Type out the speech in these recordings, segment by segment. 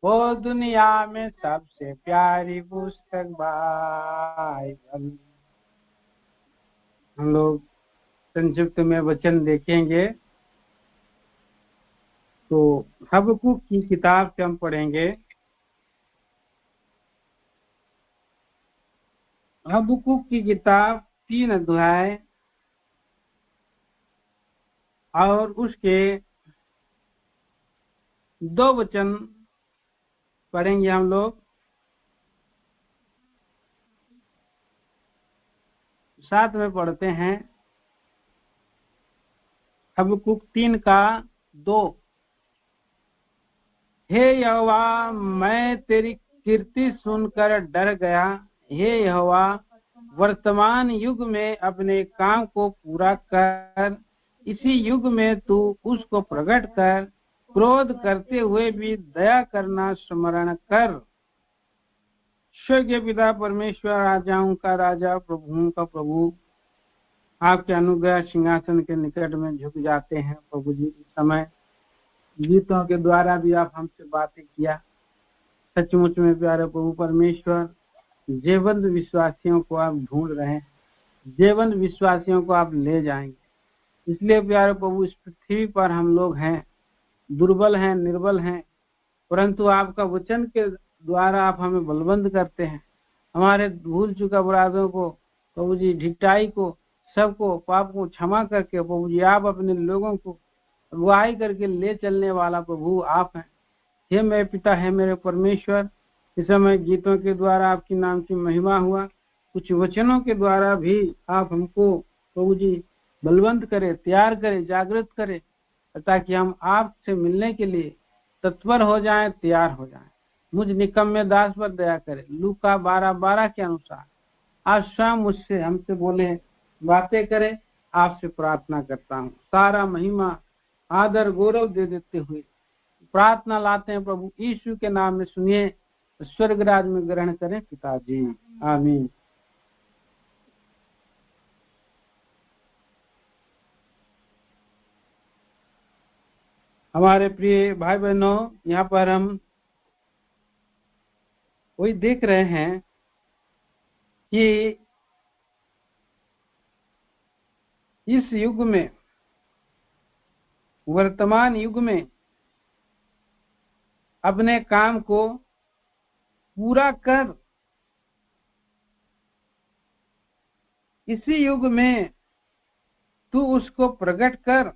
ओ दुनिया में सबसे प्यारी पुस्तक बाइबल। हम लोग संक्षिप्त में वचन देखेंगे। तो हबक्कुक की किताब से हम पढ़ेंगे। हबक्कुक की किताब 3 अध्याय और उसके 2 वचन पढ़ेंगे हम लोग। साथ में पढ़ते हैं। हबक्कुक 3 का 2। हे यहोवा, मैं तेरी कीर्ति सुनकर डर गया। हे यहोवा, वर्तमान युग में अपने काम को पूरा कर। इसी युग में तू उसको प्रकट कर। क्रोध करते हुए भी दया करना स्मरण कर। स्वर्गीय पिता परमेश्वर, राजाओं का राजा, प्रभुओं का प्रभु, आपके अनुग्रह सिंहासन के निकट में झुक जाते हैं। प्रभु जी, इस समय गीतों के द्वारा भी आप हमसे बातें किया। सचमुच में प्यारे प्रभु परमेश्वर, जीवंत विश्वासियों को आप ढूंढ रहे हैं। जीवंत विश्वासियों को आप ले जाएंगे। इसलिए प्यारे प्रभु, इस पृथ्वी पर हम लोग हैं, दुर्बल हैं, निर्बल हैं, परंतु आपका वचन के द्वारा आप हमें बलवंत करते हैं। हमारे भूल चुका अपराधों को प्रभु जी, ढिठाई को, सबको, पाप को क्षमा करके प्रभु जी, आप अपने लोगों को अगुवाई करके ले चलने वाला प्रभु आप हैं। हे मेरे पिता, है मेरे परमेश्वर, इस समय गीतों के द्वारा आपकी नाम की महिमा हुआ। कुछ वचनों के द्वारा भी आप हमको प्रभु जी बलवंत करे, तैयार करे, जागृत करे, ताकि हम आपसे मिलने के लिए तत्पर हो जाएं, तैयार हो जाएं। मुझ निकम्मे दास पर दया करे। लूका 12:12 के अनुसार आज शाम मुझसे, हमसे बोले, बातें करे। आपसे प्रार्थना करता हूँ। सारा महिमा, आदर, गौरव दे देते हुए प्रार्थना लाते हैं प्रभु यीशु के नाम में। सुनिए, स्वर्ग राज में ग्रहण करें पिताजी, आमीन। हमारे प्रिय भाई बहनों, यहाँ पर हम वही देख रहे हैं कि इस युग में, वर्तमान युग में अपने काम को पूरा कर। इसी युग में तू उसको प्रकट कर।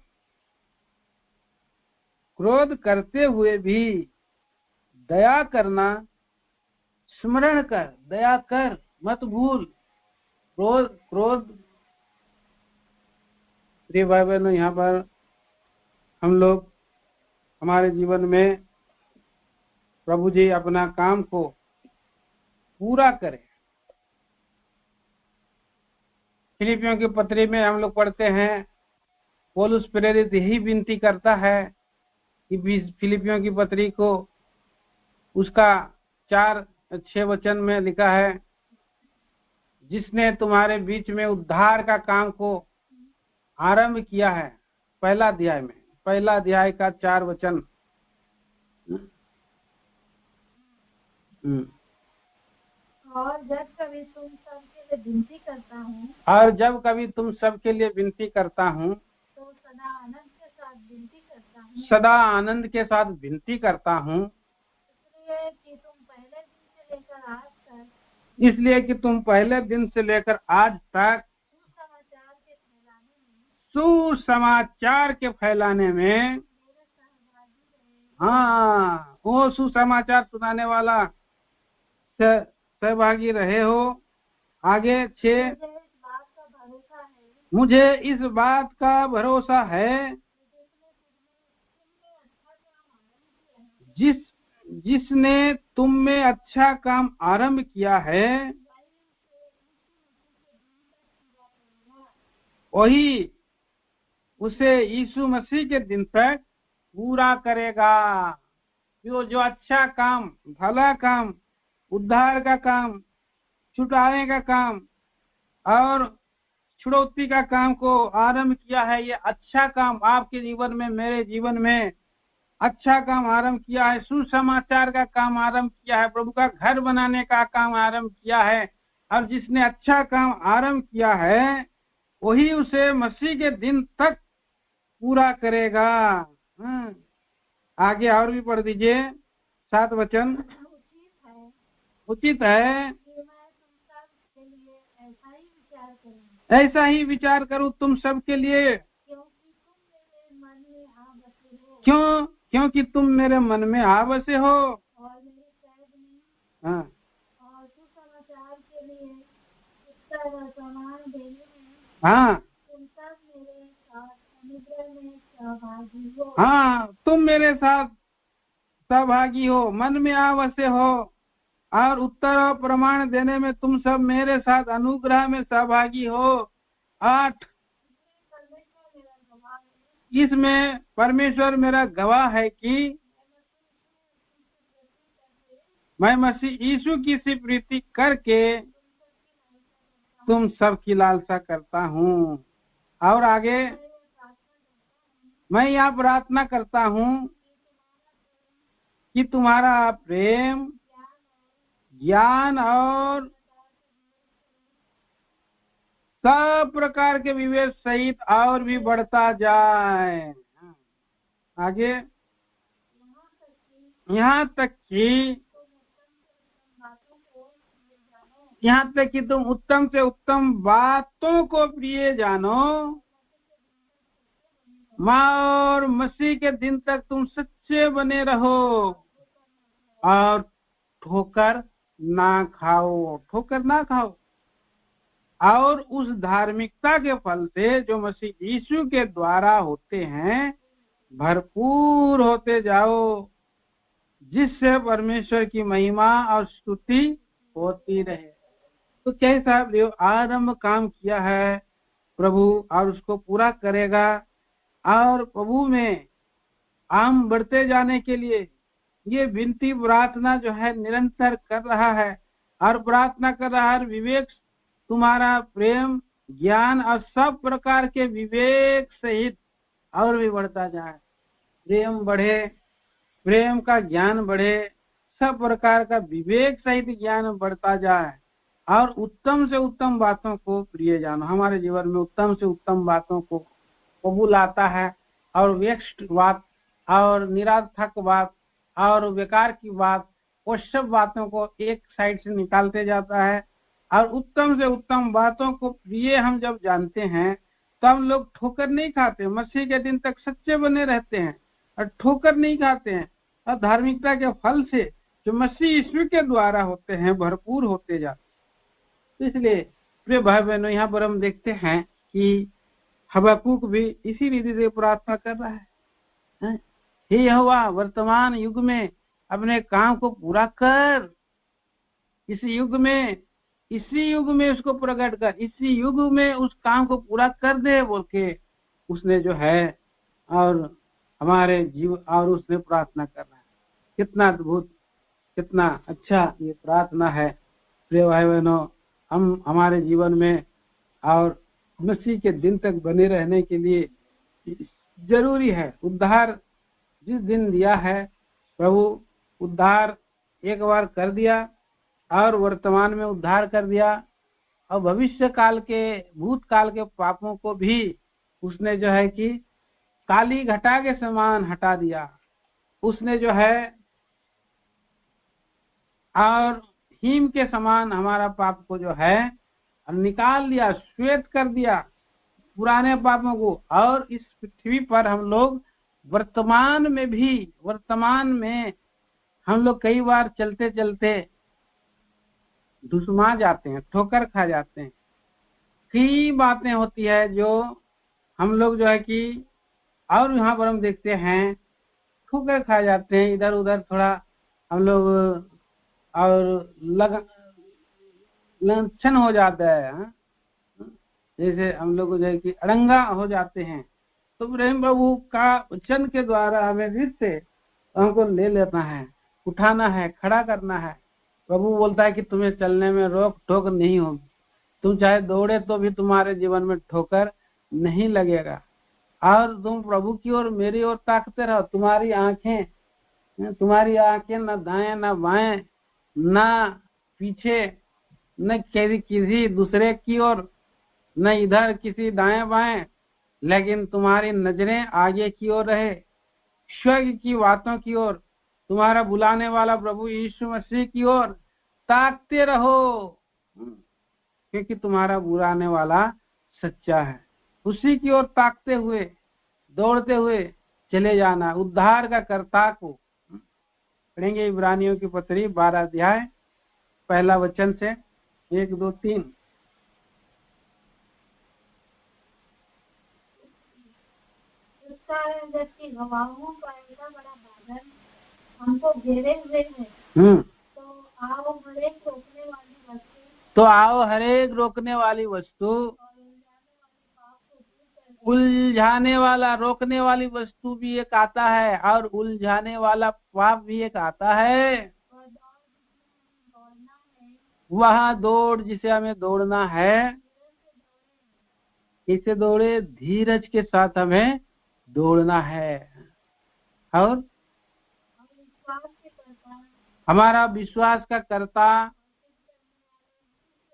क्रोध करते हुए भी दया करना स्मरण कर। दया कर, मत भूल। क्रोध प्रिय भाई बहनों, यहाँ पर हम लोग हमारे जीवन में प्रभु जी अपना काम को पूरा करें। फिलिपियों की पत्री में हम लोग पढ़ते हैं, पौलुस प्रेरित यही विनती करता है कि फिलिपियों की पत्री को, उसका 4-6 वचन में लिखा है, जिसने तुम्हारे बीच में उद्धार का काम को आरंभ किया है। पहला अध्याय का 4 वचन। और जब कभी तुम सबके लिए विनती करता हूँ, तो सदा आनंद के साथ विनती करता हूँ। इसलिए कि तुम पहले दिन से लेकर आज तक सुसमाचार के फैलाने में वो सुसमाचार सुनाने वाला सहभागी रहे हो। आगे 6, मुझे इस बात का भरोसा है जिसने तुम में अच्छा काम आरंभ किया है, वही उसे यीशु मसीह के दिन तक पूरा करेगा। जो अच्छा काम, भला काम, उद्धार का काम, छुटकारे का काम और छुड़ौती का काम को आरंभ किया है, ये अच्छा काम आपके जीवन में, मेरे जीवन में अच्छा काम आरंभ किया है, सुसमाचार का काम आरंभ किया है, प्रभु का घर बनाने का काम आरंभ किया है, और जिसने अच्छा काम आरंभ किया है वही उसे मसीह के दिन तक पूरा करेगा। आगे और भी पढ़ दीजिए 7 वचन। उचित है ऐसा ही विचार करूं तुम सबके लिए, क्योंकि तुम मेरे मन में आ बसे हो। हाँ, हाँ, हाँ, तुम मेरे साथ सहभागी हो, मन में आ बसे हो, और उत्तर और प्रमाण देने में तुम सब मेरे साथ अनुग्रह में सहभागी हो। 8, इसमें परमेश्वर मेरा गवाह है कि मैं मसीह यीशु की सी प्रीति करके तुम सबकी लालसा करता हूँ। और आगे, मैं यहाँ प्रार्थना करता हूँ कि तुम्हारा प्रेम, ज्ञान और सब प्रकार के विवेक सहित और भी बढ़ता जाए। आगे, यहाँ तक कि तुम उत्तम से उत्तम बातों को प्रिय जानो, और मसीह के दिन तक तुम सच्चे बने रहो और ठोकर ना खाओ, और उस धार्मिकता के फल से जो मसीह यीशु के द्वारा होते हैं भरपूर होते जाओ, जिससे परमेश्वर की महिमा और स्तुति होती रहे। तो कैसा आरंभ काम किया है प्रभु, और उसको पूरा करेगा, और प्रभु में आम बढ़ते जाने के लिए ये विनती प्रार्थना जो है निरंतर कर रहा है, और प्रार्थना कर रहा है विवेक, तुम्हारा प्रेम, ज्ञान और सब प्रकार के विवेक सहित और भी बढ़ता जाए। प्रेम बढ़े, प्रेम का ज्ञान बढ़े, सब प्रकार का विवेक सहित ज्ञान बढ़ता जाए, और उत्तम से उत्तम बातों को प्रिय जानो। हमारे जीवन में उत्तम से उत्तम बातों को कबूल आता है, और वेस्ट बात और निरार्थक बात और बेकार की बात, वो सब बातों को एक साइड से निकालते जाता है, और उत्तम से उत्तम बातों को प्रिय हम जब जानते हैं तो हम लोग ठोकर नहीं खाते, मसीह के दिन तक सच्चे बने रहते हैं और ठोकर नहीं खाते हैं, और धार्मिकता के फल से जो मसीह यीशु के द्वारा होते हैं भरपूर होते जाते। तो इसलिए प्रिय भाई बहनों, यहाँ पर हम देखते हैं कि हबक्कुक भी इसी रीति से प्रार्थना कर रहा है, हे यहोवा वर्तमान युग में अपने काम को पूरा कर, इसी युग में उसको प्रकट कर, इसी युग में उस काम को पूरा कर दे बोल के उसने जो है और हमारे जीव और उसने प्रार्थना करना है। कितना अद्भुत, कितना अच्छा ये प्रार्थना है प्रिय भाई बहनों। हम हमारे जीवन में और मसीह के दिन तक बने रहने के लिए जरूरी है। उद्धार जिस दिन दिया है प्रभु, उद्धार एक बार कर दिया और वर्तमान में उद्धार कर दिया, और भविष्य काल के भूतकाल के पापों को भी उसने जो है कि काली घटा के समान हटा दिया। उसने जो है और हिम के समान हमारा पाप को जो है निकाल दिया, श्वेत कर दिया पुराने पापों को। और इस पृथ्वी पर हम लोग वर्तमान में हम लोग कई बार चलते चलते धुसमा जाते हैं, ठोकर खा जाते हैं। कई बातें होती है जो हम लोग जो है कि, और यहाँ पर हम देखते हैं ठोकर खा जाते हैं, इधर उधर थोड़ा हम लोग और लक्षण हो जाता है, जैसे हम लोग जो है कि अड़ंगा हो जाते हैं। तो प्रेम प्रभु का वचन के द्वारा हमें फिर से हमको ले लेना है, उठाना है, खड़ा करना है। प्रभु बोलता है कि तुम्हें चलने में रोक ठोक नहीं होगी, तुम चाहे दौड़े तो भी तुम्हारे जीवन में ठोकर नहीं लगेगा। और तुम प्रभु की ओर मेरी ओर ताकते रहो। तुम्हारी आंखें न दाएं न बाएं, न पीछे, न किसी दूसरे की ओर, न इधर किसी दाएं बाएं, लेकिन तुम्हारी नजरें आगे की ओर रहे, स्वर्ग की बातों की ओर, तुम्हारा बुलाने वाला प्रभु यीशु मसीह की ओर ताकते रहो, क्योंकि तुम्हारा बुलाने वाला सच्चा है। उसी की ओर ताकते हुए, दौड़ते हुए चले जाना। उद्धार का कर्ता को पढ़ेंगे इब्रानियों की पत्री 12 अध्याय पहला वचन से 1, 2, 3। जबकि गवाहों का ऐसा बड़ा बादल हमको घेरे हुए है, तो आओ हरेक रोकने वाली वस्तु उलझाने वाला रोकने वाली वस्तु भी एक आता है, और उलझाने वाला पाप भी एक आता है। वह दौड़ जिसे हमें दौड़ना है, इसे दौड़े धीरज के साथ हमें दौड़ना है। और हमारा विश्वास का कर्ता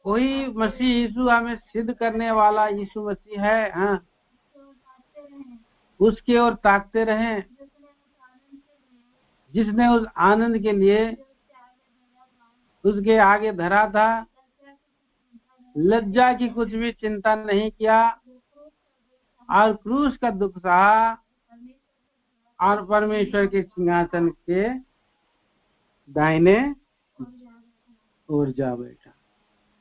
वही मसीह यीशु, हमें सिद्ध करने वाला यीशु मसीह है। हाँ, उसकी ओर ताकते रहें, जिसने उस आनंद के लिए उसके आगे धरा था, लज्जा की कुछ भी चिंता नहीं किया, और क्रूस का दुख सहा, और परमेश्वर के सिंहासन के दाहिने ओर जा बैठा।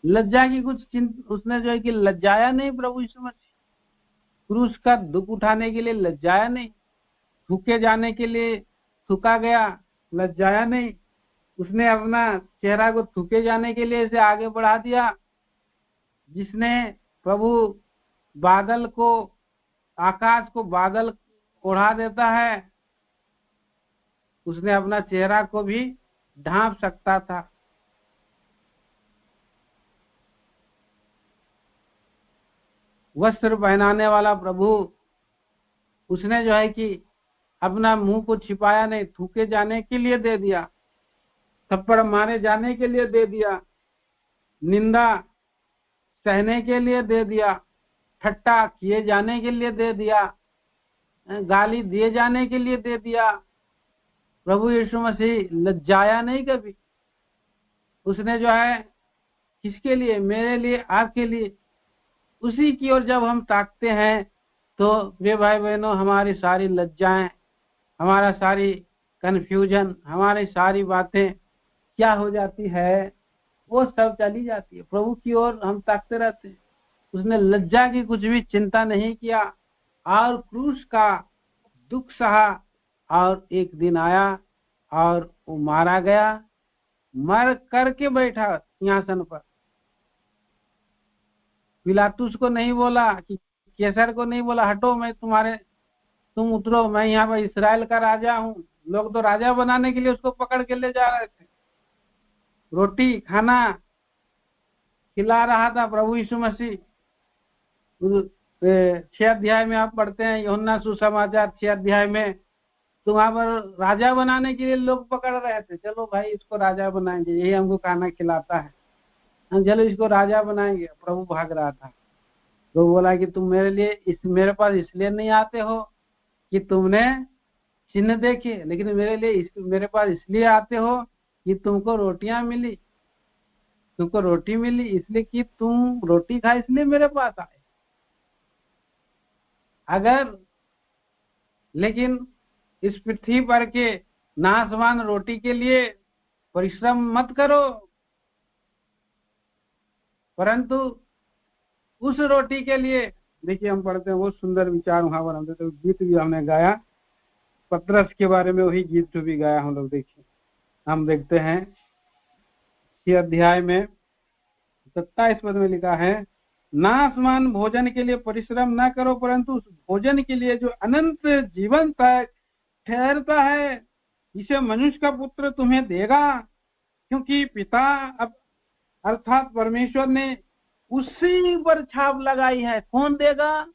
लज्जा की कुछ उसने जो है कि लज्जाया नहीं प्रभु यीशु मसीह। क्रूस का दुख उठाने के लिए लज्जाया नहीं, थूके जाने के लिए थूका गया, लज्जाया नहीं। उसने अपना चेहरा को थूके जाने के लिए इसे आगे बढ़ा दिया। जिसने प्रभु बादल को, आकाश को बादल उड़ा देता है, उसने अपना चेहरा को भी ढांप सकता था। वस्त्र पहनाने वाला प्रभु, उसने जो है कि अपना मुंह को छिपाया नहीं, थूके जाने के लिए दे दिया, थप्पड़ मारे जाने के लिए दे दिया, निंदा सहने के लिए दे दिया, ठट्टा किए जाने के लिए दे दिया, गाली दिए जाने के लिए दे दिया। प्रभु यीशु मसीह लज्जाया नहीं कभी। उसने जो है किसके लिए? मेरे लिए, आपके लिए। उसी की ओर जब हम ताकते हैं तो वे भाई बहनों, हमारी सारी लज्जाएं, हमारा सारी कंफ्यूजन, हमारी सारी बातें क्या हो जाती है? वो सब चली जाती है। प्रभु की ओर हम ताकते रहते हैं। उसने लज्जा की कुछ भी चिंता नहीं किया, और क्रूस का दुख सहा, और एक दिन आया और वो मारा गया, मर करके बैठा सिंहासन पर। पिलातुस को नहीं बोला कि, कैसर को नहीं बोला हटो, मैं तुम उतरो, मैं यहाँ पर इस्राएल का राजा हूँ। लोग तो राजा बनाने के लिए उसको पकड़ के ले जा रहे थे। रोटी खाना खिला रहा था प्रभु यीशु मसीह। 6 अध्याय में आप पढ़ते हैं, यूहन्ना सुसमाचार 6 अध्याय में, तो वहां पर राजा बनाने के लिए लोग पकड़ रहे थे। चलो भाई, इसको राजा बनाएंगे, यही हमको खाना खिलाता है, चलो इसको राजा बनाएंगे। प्रभु भाग रहा था। तो बोला कि तुम मेरे पास इसलिए नहीं आते हो कि तुमने चिन्ह देखे, लेकिन मेरे पास इसलिए आते हो कि तुमको रोटियां मिली, तुमको रोटी मिली, इसलिए कि तुम रोटी खाए, इसलिए मेरे पास आए। अगर लेकिन इस पृथ्वी पर के नाशवान रोटी के लिए परिश्रम मत करो, परंतु उस रोटी के लिए, देखिए हम पढ़ते हैं, बहुत सुंदर विचार वहां पर हम देते, गीत भी हमने गाया, पतरस के बारे में वही गीत भी गाया हम लोग। देखिए हम देखते हैं 6 अध्याय में 27 पद में लिखा है, नाशवान भोजन के लिए परिश्रम न करो, परंतु उस भोजन के लिए जो अनंत जीवन तक ठहरता है, इसे मनुष्य का पुत्र तुम्हें देगा, क्योंकि पिता अर्थात परमेश्वर ने उसी पर छाप लगाई है। कौन देगा?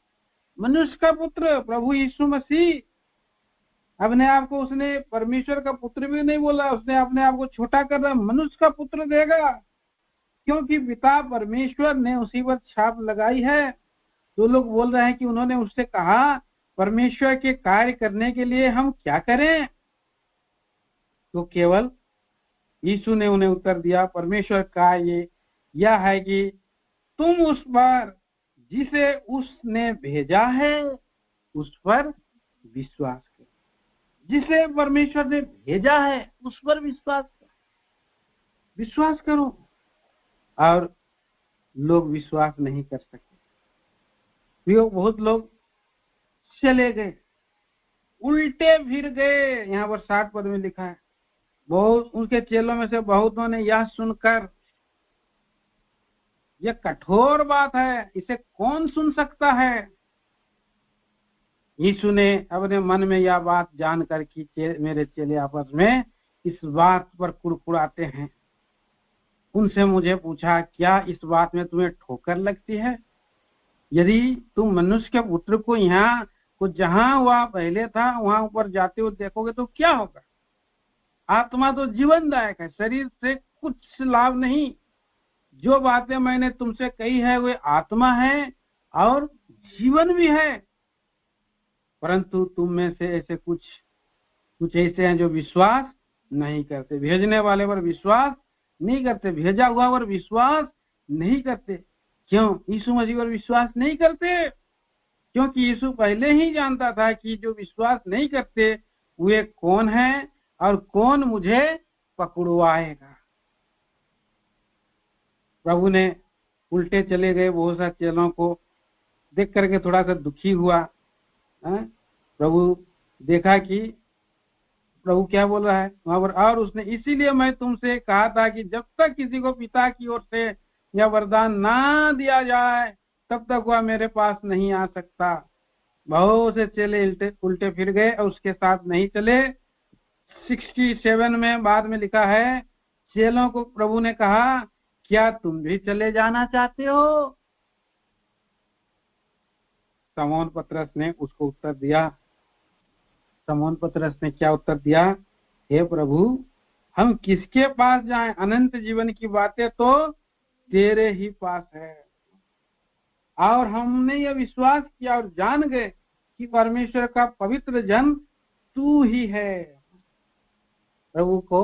मनुष्य का पुत्र प्रभु यीशु मसीह। अपने आप को उसने परमेश्वर का पुत्र भी नहीं बोला, उसने अपने आप को छोटा कर रहा, मनुष्य का पुत्र देगा, क्योंकि पिता परमेश्वर ने उसी पर छाप लगाई है। तो लोग बोल रहे हैं कि उन्होंने उससे कहा परमेश्वर के कार्य करने के लिए हम क्या करें? तो केवल यीशु ने उन्हें उत्तर दिया, परमेश्वर का ये यह है कि तुम उस पर जिसे उसने भेजा है उस पर विश्वास करो। जिसे परमेश्वर ने भेजा है उस पर विश्वास करो। और लोग विश्वास नहीं कर सके। बहुत लोग चले गए, उल्टे फिर गए। यहाँ पर 60 पद में लिखा है, बहुत उनके चेलों में से बहुतों ने यह सुनकर, यह कठोर बात है, इसे कौन सुन सकता है? यीशु ने अपने मन में यह बात जानकर कि मेरे चेले आपस में इस बात पर कुड़कुड़ाते हैं, उनसे मुझे पूछा, क्या इस बात में तुम्हें ठोकर लगती है? यदि तुम मनुष्य के पुत्र को यहाँ को जहां वह पहले था वहां ऊपर जाते हुए देखोगे तो क्या होगा? आत्मा तो जीवनदायक है, शरीर से कुछ लाभ नहीं। जो बातें मैंने तुमसे कही है वे आत्मा है और जीवन भी है। परंतु तुम में से ऐसे कुछ ऐसे हैं जो विश्वास नहीं करते, भेजने वाले पर विश्वास नहीं करते, भेजा हुआ पर विश्वास नहीं करते। क्यों यीशु मसीह पर विश्वास नहीं करते? क्योंकि यीशु पहले ही जानता था कि जो विश्वास नहीं करते वे कौन है और कौन मुझे पकड़वाएगा। प्रभु ने उल्टे चले गए बहुत सारे चेलों को देख करके थोड़ा सा दुखी हुआ। प्रभु देखा कि प्रभु क्या बोल रहा है वहां पर, और उसने इसीलिए मैं तुमसे कहा था कि जब तक किसी को पिता की ओर से यह वरदान ना दिया जाए तब तक वह मेरे पास नहीं आ सकता। बहुत से चेले उल्टे फिर गए और उसके साथ नहीं चले। 67 में बाद में लिखा है, चेलों को प्रभु ने कहा, क्या तुम भी चले जाना चाहते हो? शमौन पतरस ने उसको उत्तर दिया। शमौन पतरस ने क्या उत्तर दिया? हे प्रभु, हम किसके पास जाएं? अनंत जीवन की बातें तो तेरे ही पास है, और हमने यह विश्वास किया और जान गए कि परमेश्वर का पवित्र जन तू ही है। प्रभु को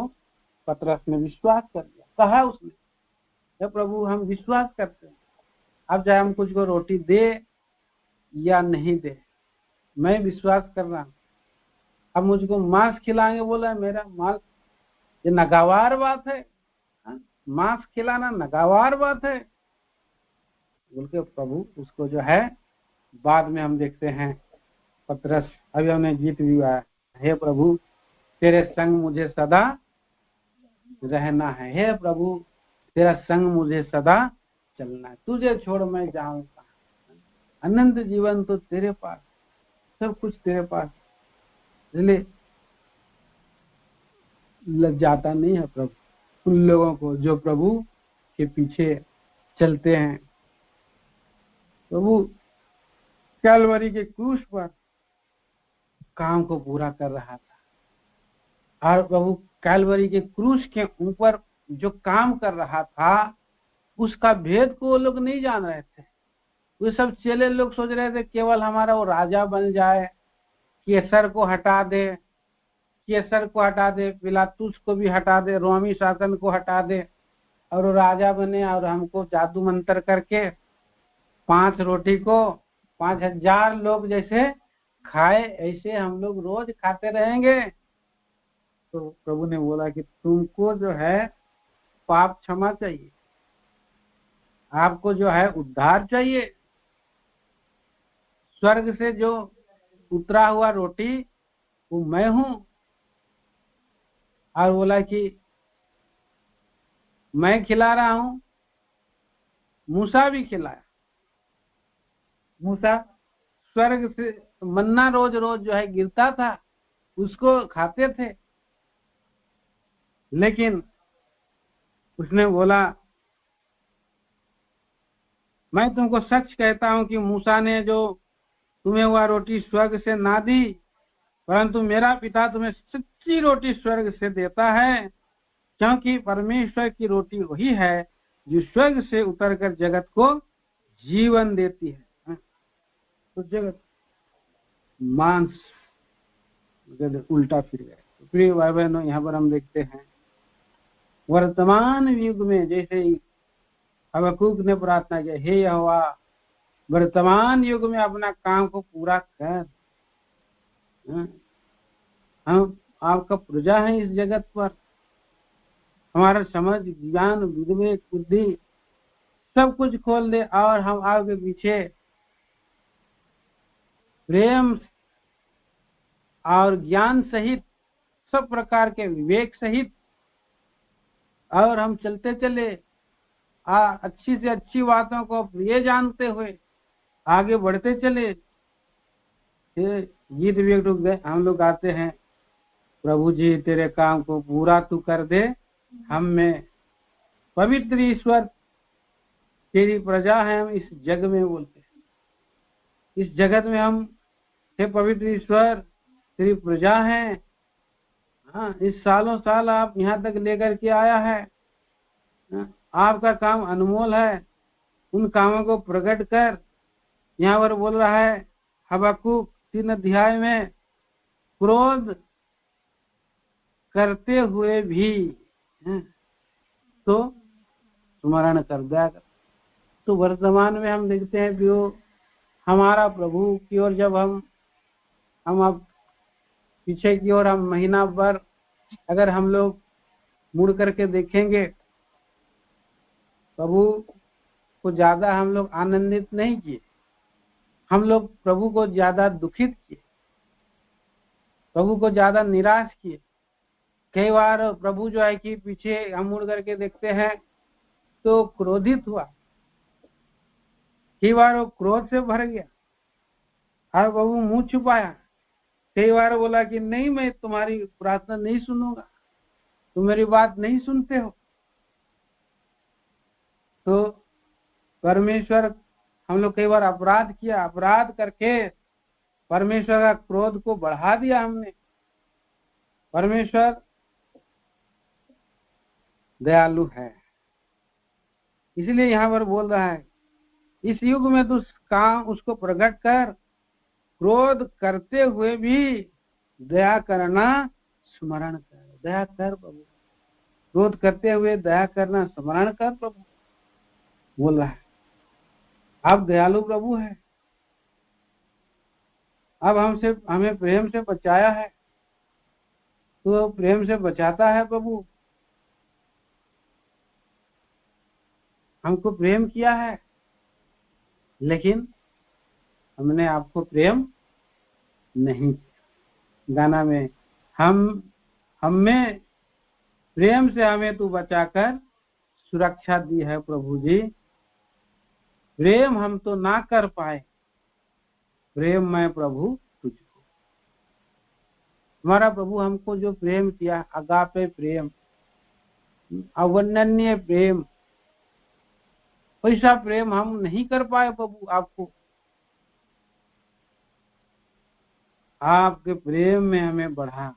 पतरस ने विश्वास कर दिया। कहा उसने, हे प्रभु हम विश्वास करते हैं, अब चाहे हम कुछ को रोटी दे या नहीं दे, मैं विश्वास कर रहा हूं। अब मुझको मांस खिलाएंगे, बोला मेरा मांस, ये नागवार बात है, मांस खिलाना नागवार बात है बोल के प्रभु उसको जो है बाद में हम देखते हैं पतरस अभी हमने गीत भी आया, हे प्रभु तेरे संग मुझे सदा रहना है, हे प्रभु तेरा संग मुझे सदा चलना है, तुझे छोड़ मैं जाऊंगा। अनंत जीवन तो तेरे पास, सब कुछ तेरे पास, इसलिए लग जाता नहीं है प्रभु उन लोगों को जो प्रभु के पीछे चलते हैं। प्रभु कैलवरी के क्रूस पर काम को पूरा कर रहा था, और प्रभु कैलवरी के क्रूस के ऊपर जो काम कर रहा था उसका भेद को वो लोग नहीं जान रहे थे। वे सब चेले लोग सोच रहे थे केवल हमारा वो राजा बन जाए, कैसर को हटा दे, कैसर को हटा दे, पिलातुस को भी हटा दे, रोमी शासन को हटा दे और वो राजा बने और हमको जादू मंत्र करके 5 रोटी को 5000 लोग जैसे खाए, ऐसे हम लोग रोज खाते रहेंगे। तो प्रभु ने बोला कि तुमको जो है पाप क्षमा चाहिए, आपको जो है उद्धार चाहिए, स्वर्ग से जो उतरा हुआ रोटी वो मैं हूं। और बोला कि मैं खिला रहा हूं, मूसा भी खिलाया। मूसा स्वर्ग से मन्ना रोज रोज जो है गिरता था, उसको खाते थे। लेकिन उसने बोला मैं तुमको सच कहता हूं कि मूसा ने जो तुम्हें वह रोटी स्वर्ग से ना दी, परंतु मेरा पिता तुम्हें सच्ची रोटी स्वर्ग से देता है, क्योंकि परमेश्वर की रोटी वही है जो स्वर्ग से उतरकर जगत को जीवन देती है। तो जगत मांस उल्टा फिर गया। तो प्रिय भाई बहनों, यहाँ पर हम देखते हैं वर्तमान युग में, जैसे हबक्कूक ने प्रार्थना किया, हे यहोवा वर्तमान युग में अपना काम को पूरा कर। हम आपका प्रजा है इस जगत पर, हमारा समझ ज्ञान विवेक बुद्धि सब कुछ खोल दे और हम आपके पीछे प्रेम और ज्ञान सहित सब प्रकार के विवेक सहित और हम चलते चले अच्छी से अच्छी बातों को प्रिय जानते हुए आगे बढ़ते चले। गीत भी रुक गए, हम लोग गाते हैं, प्रभु जी तेरे काम को पूरा तू कर दे हम में, पवित्र ईश्वर तेरी प्रजा है हम इस जग में, बोलते हैं इस जगत में हम, हे पवित्र ईश्वर तेरी प्रजा है। हाँ, इस सालों साल आप यहाँ तक लेकर के आया है, आपका काम अनमोल है, उन कामों को प्रकट कर। यहाँ पर बोल रहा है हबक्कूक 3 अध्याय में, क्रोध करते हुए भी तो स्मरण कर दिया कर। तो वर्तमान में हम देखते हैं कि वो हमारा प्रभु की ओर जब हम अब पीछे की ओर हम महीना भर अगर हम लोग मुड़ करके देखेंगे, प्रभु को ज्यादा हम लोग आनंदित नहीं किए, हम लोग प्रभु को ज्यादा दुखित किए, प्रभु को ज्यादा निराश किए। कई बार प्रभु जो है कि पीछे हम मुड़ करके देखते हैं तो क्रोधित हुआ, कई बार वो क्रोध से भर गया और प्रभु मुंह छुपाया। कई बार बोला कि नहीं, मैं तुम्हारी प्रार्थना नहीं सुनूंगा, तुम मेरी बात नहीं सुनते हो। तो परमेश्वर, हम लोग कई बार अपराध किया, अपराध करके परमेश्वर का क्रोध को बढ़ा दिया हमने। परमेश्वर दयालु है, इसलिए यहाँ पर बोल रहा है इस युग में तो काम उसको प्रकट कर, क्रोध करते हुए भी दया करना स्मरण कर। दया कर प्रभु, क्रोध करते हुए दया करना स्मरण कर प्रभु, बोल रहा है। आप दयालु प्रभु है, अब हमें प्रेम से बचाया है, तो प्रेम से बचाता है प्रभु। हमको प्रेम किया है, लेकिन हमने आपको प्रेम नहीं किया। गाना में हमें प्रेम से हमें तू बचाकर सुरक्षा दी है प्रभु जी। प्रेम हम तो ना कर पाए, प्रेम मैं प्रभु तुझको। हमारा प्रभु हमको जो प्रेम किया, अगापे प्रेम, अवर्णनीय प्रेम, वैसा प्रेम हम नहीं कर पाए प्रभु आपको। आपके प्रेम में हमें बढ़ा,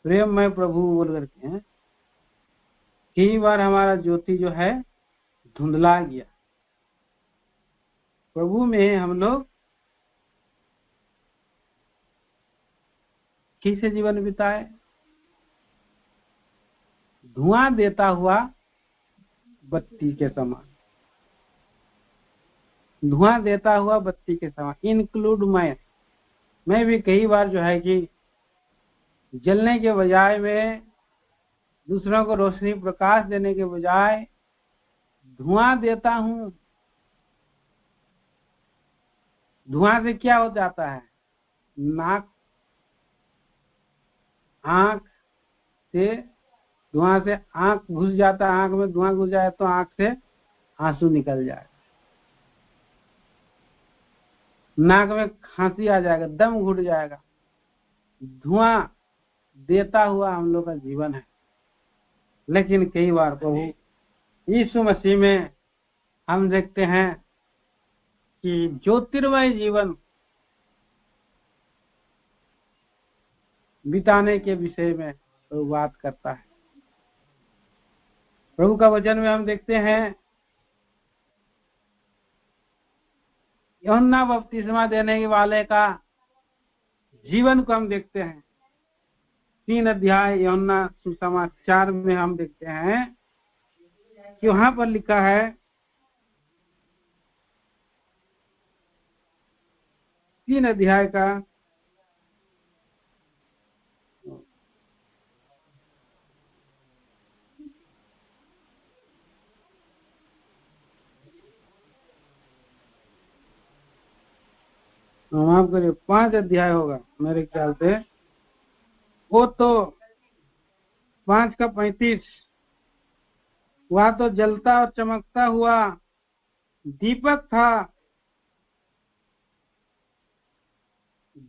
प्रेम में प्रभु बोल करके हैं। कई बार हमारा ज्योति जो है धुंधला गया, प्रभु में हम लोग कैसे जीवन बिताए? धुआं देता हुआ बत्ती के समान, धुआं देता हुआ बत्ती के समान। इंक्लूड मैं भी कई बार जो है कि जलने के बजाय में, दूसरों को रोशनी प्रकाश देने के बजाय धुआं देता हूं। धुआं से क्या हो जाता है? नाक, आंख से धुआं से आंख घुस जाता है, आंख में धुआं घुस जाए तो आंख से आंसू निकल जाए, नाक में खांसी आ जाएगा, दम घुट जाएगा। धुआं देता हुआ हम लोग का जीवन है। लेकिन कई बार प्रभु यीशु मसीह में हम देखते हैं कि ज्योतिर्मय जीवन बिताने के विषय में वो बात करता है। प्रभु का वचन में हम देखते हैं यूहन्ना बपतिस्मा देने वाले का जीवन को हम देखते हैं। 3 अध्याय यूहन्ना सुसमाचार में हम देखते हैं कि वहां पर लिखा है 3 अध्याय का माफ करिए 5 अध्याय होगा मेरे ख्याल से, वो तो 5 का 35। वह तो जलता और चमकता हुआ दीपक था,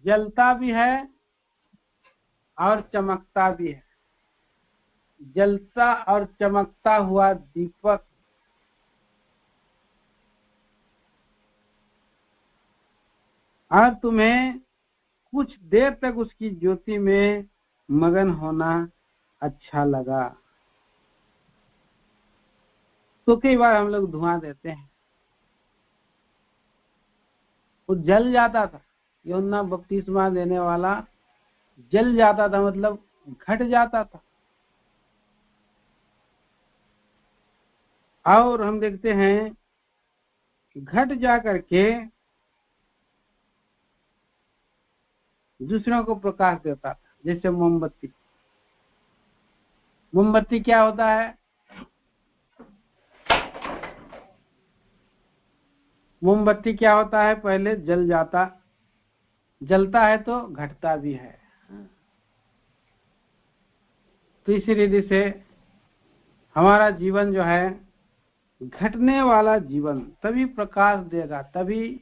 जलता भी है और चमकता भी है। जलता और चमकता हुआ दीपक। और तुम्हें कुछ देर तक उसकी ज्योति में मगन होना अच्छा लगा। तो कई बार हम लोग धुआं देते हैं, वो जल जाता था। यूहन्ना बपतिस्मा देने वाला जल जाता था, मतलब घट जाता था। और हम देखते हैं घट जा करके दूसरों को प्रकाश देता था, जैसे मोमबत्ती। मोमबत्ती क्या होता है? मोमबत्ती क्या होता है? पहले जलता है तो घटता भी है। तो इसी रीति से हमारा जीवन जो है घटने वाला जीवन, तभी प्रकाश देगा, तभी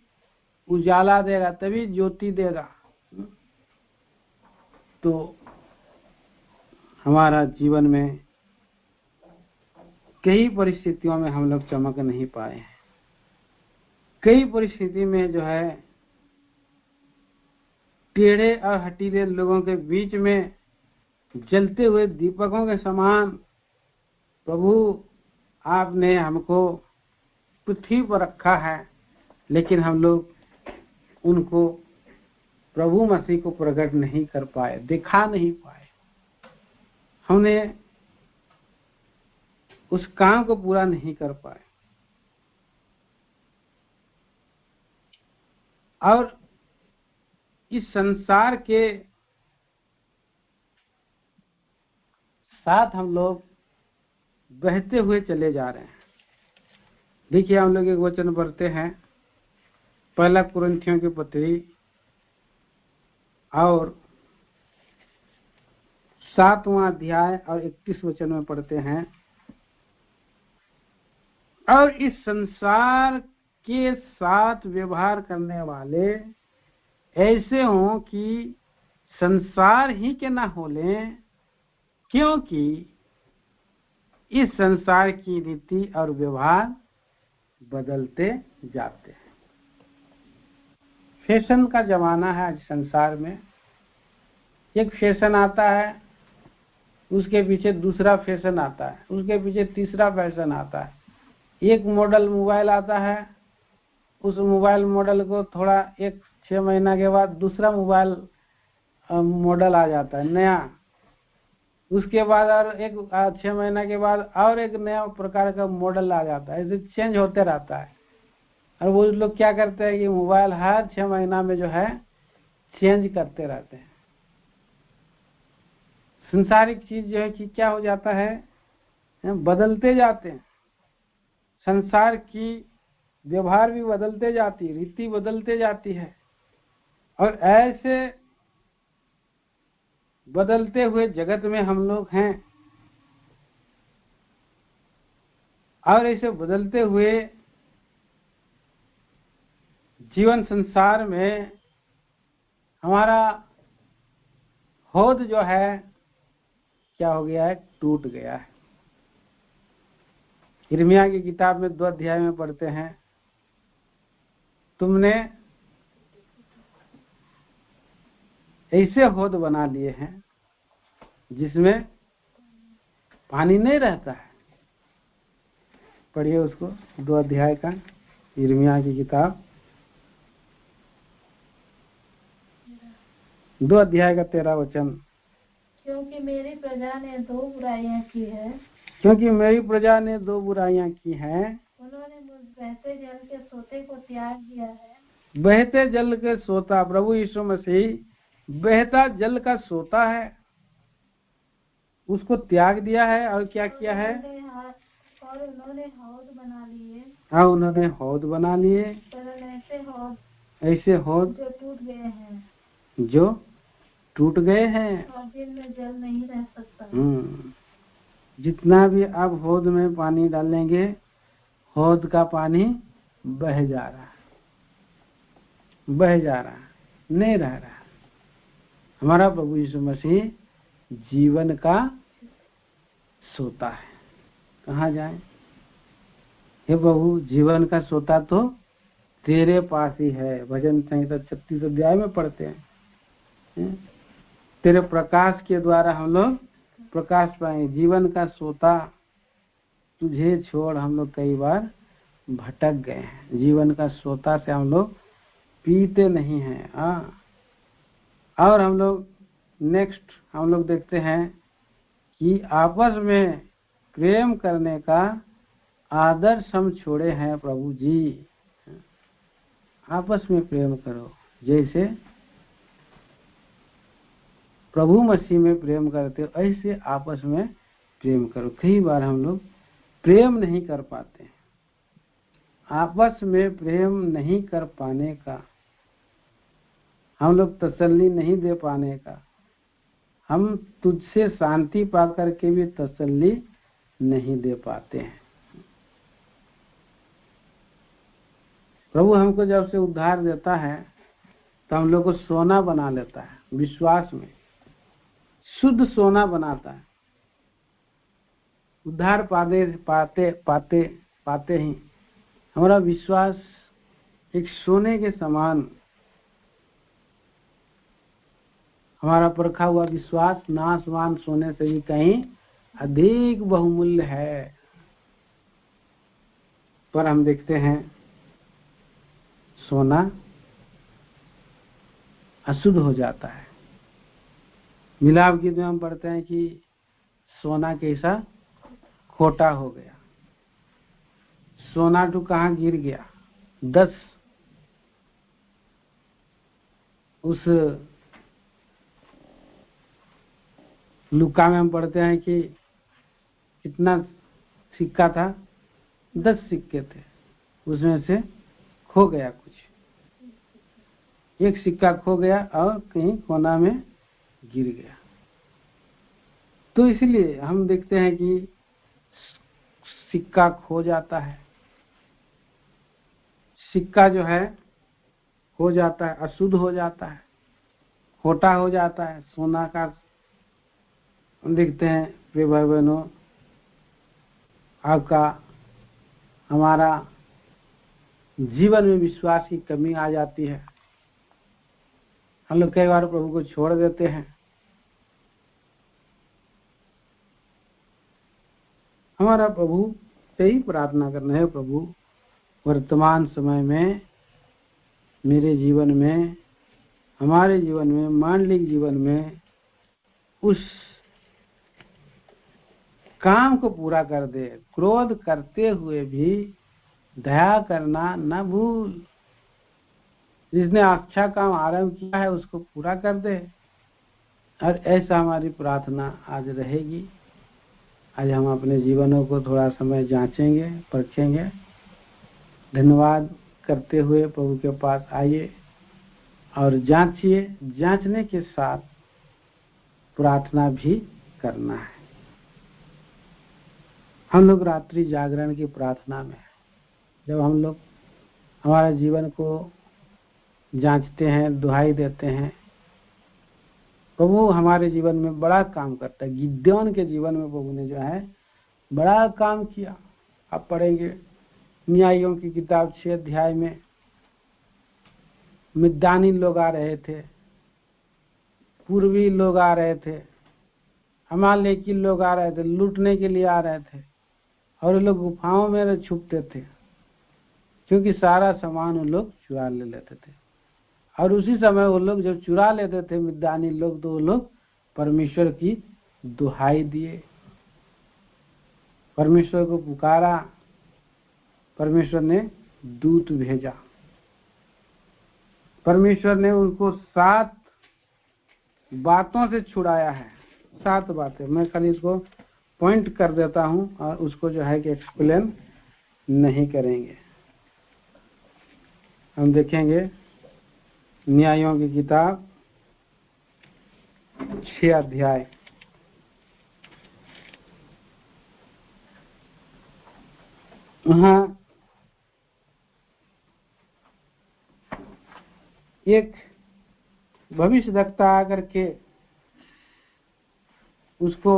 उजाला देगा, तभी ज्योति देगा। तो हमारा जीवन में कई परिस्थितियों में हम लोग चमक नहीं पाए हैं। कई परिस्थिति में जो है टेढ़े और हटीले लोगों के बीच में जलते हुए दीपकों के समान प्रभु आपने हमको पृथ्वी पर रखा है, लेकिन हम लोग उनको प्रभु मसीह को प्रकट नहीं कर पाए, दिखा नहीं पाए। हमने उस काम को पूरा नहीं कर पाए। और इस संसार के साथ हम लोग बहते हुए चले जा रहे हैं। देखिए हम लोग एक वचन पढ़ते हैं, 1 कुरिन्थियों की पत्री और 7वां अध्याय और 31 वचन में पढ़ते हैं। और इस संसार के साथ व्यवहार करने वाले ऐसे हों कि संसार ही के ना हो लें, क्योंकि इस संसार की रीति और व्यवहार बदलते जाते हैं। फैशन का जमाना है आज संसार में। एक फैशन आता है, उसके पीछे दूसरा फैशन आता है, उसके पीछे तीसरा फैशन आता है। एक मॉडल मोबाइल आता है, उस मोबाइल मॉडल को थोड़ा 6 महीना के बाद दूसरा मोबाइल मॉडल आ जाता है नया। उसके बाद और 6 महीना के बाद और एक नया प्रकार का मॉडल आ जाता है। ऐसे चेंज होते रहता है। और वो लोग क्या करते हैं कि मोबाइल हर 6 महीना में जो है चेंज करते रहते हैं। संसारिक चीज जो है कि क्या हो जाता है, बदलते जाते हैं। संसार की व्यवहार भी बदलते जाती है, रीति बदलते जाती है। और ऐसे बदलते हुए जगत में हम लोग हैं। और ऐसे बदलते हुए जीवन संसार में हमारा होद जो है क्या हो गया है, टूट गया है। यिर्मयाह की किताब में 2 अध्याय में पढ़ते हैं तुमने ऐसे हौद बना लिए हैं जिसमें पानी नहीं रहता है। पढ़िए उसको, 2 अध्याय का, यिर्मयाह की किताब 2 अध्याय का 13 वचन। क्योंकि मेरी प्रजा ने 2 बुराइयां की है। क्योंकि मेरी प्रजा ने 2 बुराइयां की हैं। उन्होंने मुझ बहते जल के सोते को त्याग दिया है। बहते जल के सोता, प्रभु यीशु मसीह बहता जल का सोता है, उसको त्याग दिया है। और क्या किया है? और उन्होंने हौद बना लिए। हाँ, उन्होंने हौद बना लिए, ऐसे हौद जो टूट गए हैं, जो टूट गए हैं, और जिनमें जल नहीं रह सकता। जितना भी आप हौद में पानी डालेंगे, हौद का पानी बह जा रहा है, बह जा रहा है, नहीं रह रहा है। हमारा प्रभु यीशु मसीह जीवन का सोता है। कहाँ जाए? हे प्रभु, जीवन का सोता तो तेरे पास ही है। भजन संहिता 36 अध्याय में पढ़ते हैं, तेरे प्रकाश के द्वारा हम लोग प्रकाश पाएंगे। जीवन का सोता, तुझे छोड़ हम लोग कई बार भटक गए हैं। जीवन का सोता से हम लोग पीते नहीं हैं। और हम लोग नेक्स्ट हम लोग देखते हैं कि आपस में प्रेम करने का आदर्श हम छोड़े हैं। प्रभु जी, आपस में प्रेम करो जैसे प्रभु मसीह में प्रेम करते हो, ऐसे आपस में प्रेम करो। कई बार हम लोग प्रेम नहीं कर पाते, आपस में प्रेम नहीं कर पाने का, हम लोग तसल्ली नहीं दे पाने का, हम तुझसे शांति पा करके भी तसल्ली नहीं दे पाते हैं। प्रभु हमको जब से उद्धार देता है तो हम लोग को सोना बना लेता है, विश्वास में शुद्ध सोना बनाता है। उद्धार पाते ही हमारा विश्वास एक सोने के समान, हमारा परखा हुआ विश्वास नाशवान सोने से भी कहीं अधिक बहुमूल्य है। पर हम देखते हैं सोना अशुद्ध हो जाता है। मिलाप गीत में हम पढ़ते हैं कि सोना कैसा खोटा हो गया। सोना तो कहाँ गिर गया? 10 उस लुका में हम पढ़ते हैं कि कितना सिक्का था? 10 सिक्के थे, उसमें से खो गया कुछ, एक सिक्का खो गया और कहीं कोना में गिर गया। तो इसलिए हम देखते हैं कि सिक्का खो जाता है, सिक्का जो है हो जाता है, अशुद्ध हो जाता है, खोटा हो जाता है। सोना का हम देखते हैं प्रिय भाई बहनों, आपका हमारा जीवन में विश्वास की कमी आ जाती है। हम लोग कई बार प्रभु को छोड़ देते हैं। हमारा प्रभु से ही प्रार्थना करना है, प्रभु वर्तमान समय में मेरे जीवन में, हमारे जीवन में, मानलिक जीवन में उस काम को पूरा कर दे। क्रोध करते हुए भी दया करना न भूल। जिसने अच्छा काम आरंभ किया है उसको पूरा कर दे। और ऐसा हमारी प्रार्थना आज रहेगी। आज हम अपने जीवनों को थोड़ा समय जांचेंगे, परखेंगे। धन्यवाद करते हुए प्रभु के पास आइए और जांचिए। जांचने के साथ प्रार्थना भी करना है। हम लोग रात्रि जागरण की प्रार्थना में, जब हम लोग हमारे जीवन को जांचते हैं, दुहाई देते हैं, प्रभु हमारे जीवन में बड़ा काम करता है। गिद्योन के जीवन में प्रभु ने जो है बड़ा काम किया। आप पढ़ेंगे न्यायों की किताब 6 अध्याय में, मिद्यानी लोग आ रहे थे, पूर्वी लोग आ रहे थे, अमालेकी लोग आ रहे थे, लूटने के लिए आ रहे थे, और लोग गुफाओं में छुपते थे क्योंकि सारा सामान वो लोग चुरा ले लेते थे। और उसी समय वो लोग जब चुरा लेते थे मिद्यानी लोग, तो वो लोग परमेश्वर की दुहाई दिए, परमेश्वर को पुकारा, परमेश्वर ने दूत भेजा, परमेश्वर ने उनको 7 बातों से छुड़ाया है। 7 बातें, मैं खाली इसको पॉइंट कर देता हूं और उसको जो है कि एक्सप्लेन नहीं करेंगे। हम देखेंगे न्यायों की किताब 6 अध्याय। वहां एक भविष्यद्वक्ता आकर के उसको,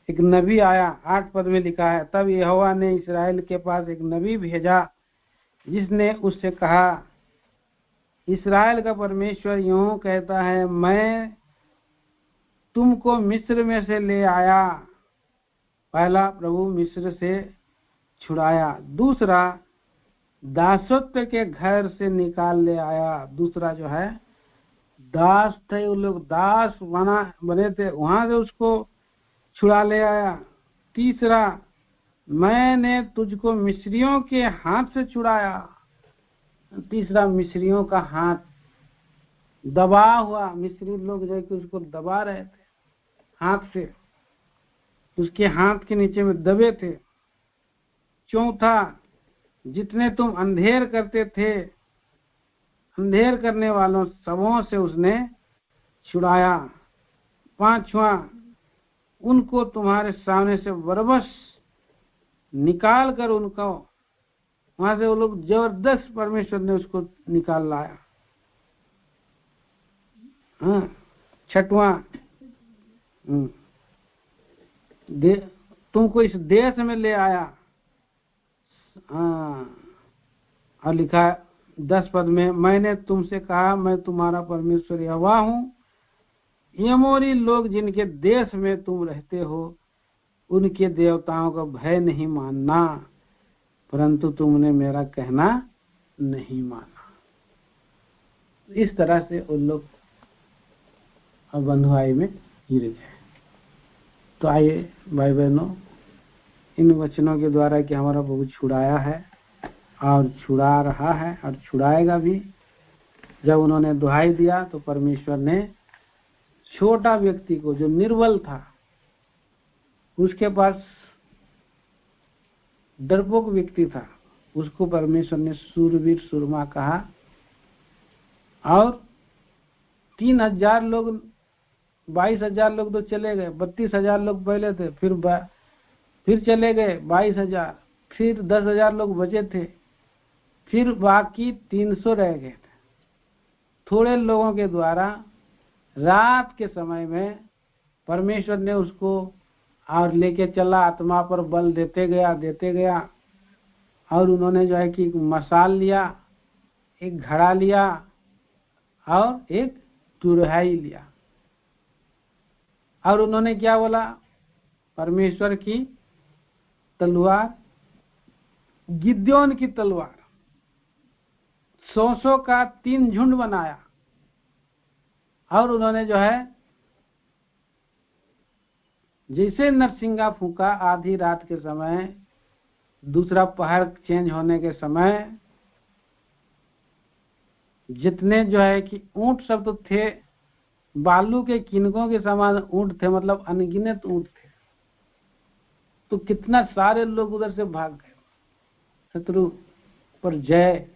एक नबी आया, 8 पद में लिखा है, तब यहोवा ने इस्राएल के पास एक नबी भेजा जिसने उससे कहा, इस्राएल का परमेश्वर यूं कहता है, मैं तुमको मिस्र में से ले आया। पहला, प्रभु मिस्र से छुड़ाया। दूसरा, दासत्व के घर से निकाल ले आया। दूसरा जो है, दास थे वो लोग, दास बने थे, वहां से उसको छुड़ा ले आया। तीसरा, मैंने तुझको मिस्रियों के हाथ से छुड़ाया। तीसरा, मिस्रियों का हाथ दबा हुआ, मिस्री लोग जो कि उसको दबा रहे थे हाथ से, उसके हाथ के नीचे में दबे थे। चौथा, जितने तुम अंधेर करते थे, अंधेर करने वालों सबों से उसने छुड़ाया। पांचवा, उनको तुम्हारे सामने से बरबस निकाल कर उनको वहां से, वो लोग जबरदस्त परमेश्वर ने उसको निकाल लाया। हाँ। छठवां, तुमको इस देश में ले आया। हाँ, और लिखा 10 पद में, मैंने तुमसे कहा, मैं तुम्हारा परमेश्वर यहोवा हूँ। यमोरी लोग जिनके देश में तुम रहते हो, उनके देवताओं का भय नहीं मानना, परंतु तुमने मेरा कहना नहीं माना। इस तरह से उन लोग बंधुआई में गिर गए। तो आइए भाई बहनों, इन वचनों के द्वारा कि हमारा प्रभु छुड़ाया है और छुड़ा रहा है और छुड़ाएगा भी। जब उन्होंने दुहाई दिया तो परमेश्वर ने छोटा व्यक्ति को, जो निर्बल था, उसके पास डरपोक व्यक्ति था, उसको परमेश्वर ने सूरवीर सुरमा कहा। और 3000 लोग, 22,000 लोग तो चले गए, 32,000 लोग पहले थे, फिर चले गए 22,000, फिर 10,000 लोग बचे थे, फिर बाकी 300 रह गए थे। थोड़े लोगों के द्वारा रात के समय में परमेश्वर ने उसको और लेके चला, आत्मा पर बल देते गया। और उन्होंने जो है कि एक मशाल लिया, एक घड़ा लिया और एक तुरहाई लिया, और उन्होंने क्या बोला, परमेश्वर की तलवार, गिद्योन की तलवार, 100 का 3 झुंड बनाया। और उन्होंने जो है, जैसे नरसिंगा फूका आधी रात के समय, दूसरा पहर चेंज होने के समय, जितने जो है कि ऊंट सब तो थे, बालू के किनकों के समान ऊंट थे, मतलब अनगिनत ऊंट थे। तो कितना सारे लोग उधर से भाग गए, शत्रु पर जय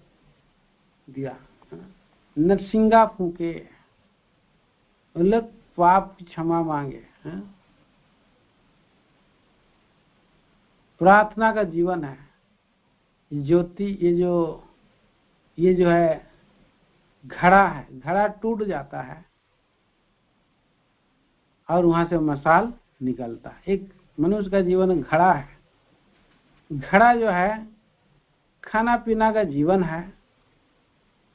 दिया। नरसिंगा फूके, मतलब पाप की क्षमा मांगे। प्रार्थना का जीवन है ज्योति। ये जो है घड़ा है, घड़ा टूट जाता है और वहां से मशाल निकलता है। एक मनुष्य का जीवन घड़ा है। घड़ा जो है खाना पीना का जीवन है,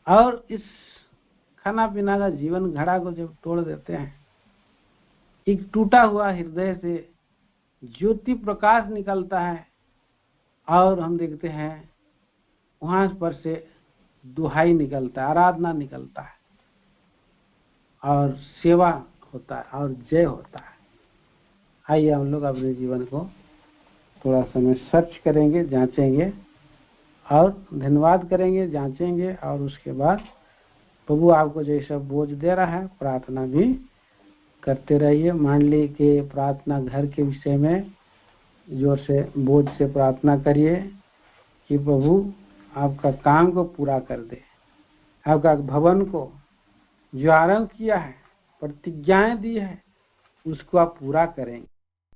और इस खाना पीना का जीवन घड़ा को जब तोड़ देते हैं, एक टूटा हुआ हृदय से ज्योति प्रकाश निकलता है और हम देखते हैं वहां पर से दुहाई निकलता है, आराधना निकलता है और सेवा होता है और जय होता है। आइए हम लोग अपने जीवन को थोड़ा समय सर्च करेंगे, जांचेंगे और धन्यवाद करेंगे, जांचेंगे और उसके बाद प्रभु आपको जैसा बोझ दे रहा है प्रार्थना भी करते रहिए। मंडली के प्रार्थना घर के विषय में जोर से बोझ से प्रार्थना करिए कि प्रभु आपका काम को पूरा कर दे, आपका भवन को जो आरंभ किया है, प्रतिज्ञाएं दी है, उसको आप पूरा करेंगे।